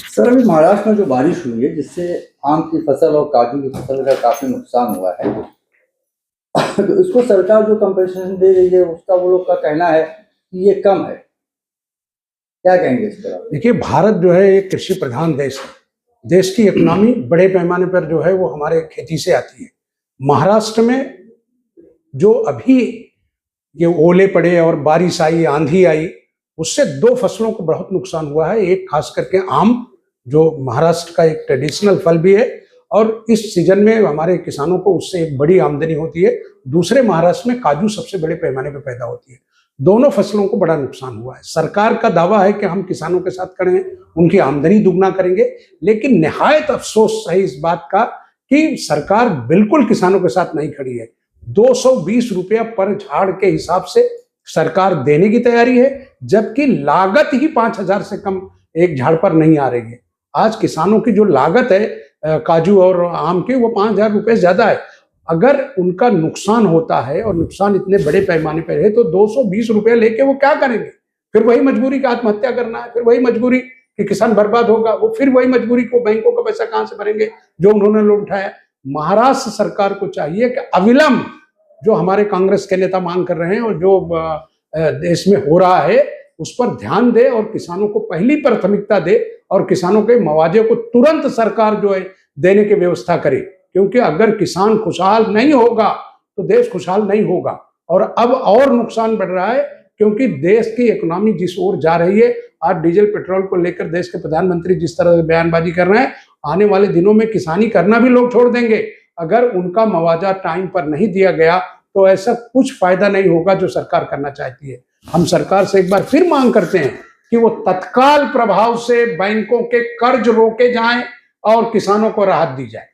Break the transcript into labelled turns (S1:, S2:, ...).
S1: Sir, अभी महाराष्ट्र में जो बारिश हुई है जिससे आम की फसल और काजू की फसल का काफी नुकसान हुआ है। तो इसको सरकार जो कंपनसेशन दे रही है उसका वो लोग का कहना है कि ये कम है। क्या कहेंगे इस पर?
S2: देखिए, भारत जो है एक कृषि प्रधान देश है। देश की इकोनॉमी बड़े पैमाने पर जो है वो हमारे खेती से आती है। महाराष्ट्र में जो अभी ये ओले पड़े और बारिश आई, आंधी आई, उससे दो फसलों को बहुत नुकसान हुआ है। एक खास करके आम, जो महाराष्ट्र का एक ट्रेडिशनल फल भी है और इस सीजन में हमारे किसानों को उससे एक बड़ी आमदनी होती है। दूसरे, महाराष्ट्र में काजू सबसे बड़े पैमाने पर पैदा होती है। दोनों फसलों को बड़ा नुकसान हुआ है। सरकार का दावा है कि हम किसानों के साथ खड़े हैं, उनकी आमदनी दुगना करेंगे, लेकिन निहायत अफसोस है इस बात का कि सरकार बिल्कुल किसानों के साथ नहीं खड़ी है। 220 रुपया पर झाड़ के हिसाब से सरकार देने की तैयारी है, जबकि लागत ही 5,000 से कम एक झाड़ पर नहीं आ रही है। आज किसानों की जो लागत है काजू और आम की, वो 5,000 रुपये ज्यादा है। अगर उनका नुकसान होता है और नुकसान इतने बड़े पैमाने पर है तो 220 रुपये लेके वो क्या करेंगे? फिर वही मजबूरी का आत्महत्या करना है, फिर वही मजबूरी कि किसान बर्बाद होगा, वो फिर वही मजबूरी को बैंकों का पैसा कहां से भरेंगे जो उन्होंने लोन उठाया। महाराष्ट्र सरकार को चाहिए कि अविलंब जो हमारे कांग्रेस के नेता मांग कर रहे हैं और जो देश में हो रहा है उस पर ध्यान दे और किसानों को पहली प्राथमिकता दे और किसानों के मुआवजे को तुरंत सरकार जो है देने की व्यवस्था करे, क्योंकि अगर किसान खुशहाल नहीं होगा तो देश खुशहाल नहीं होगा। और अब और नुकसान बढ़ रहा है क्योंकि देश की इकोनॉमी जिस ओर जा रही है। आज डीजल पेट्रोल को लेकर देश के प्रधानमंत्री जिस तरह से बयानबाजी कर रहे हैं, आने वाले दिनों में किसानी करना भी लोग छोड़ देंगे। अगर उनका मुआवजा टाइम पर नहीं दिया गया तो ऐसा कुछ फायदा नहीं होगा जो सरकार करना चाहती है। हम सरकार से एक बार फिर मांग करते हैं कि वो तत्काल प्रभाव से बैंकों के कर्ज रोके जाएं और किसानों को राहत दी जाए।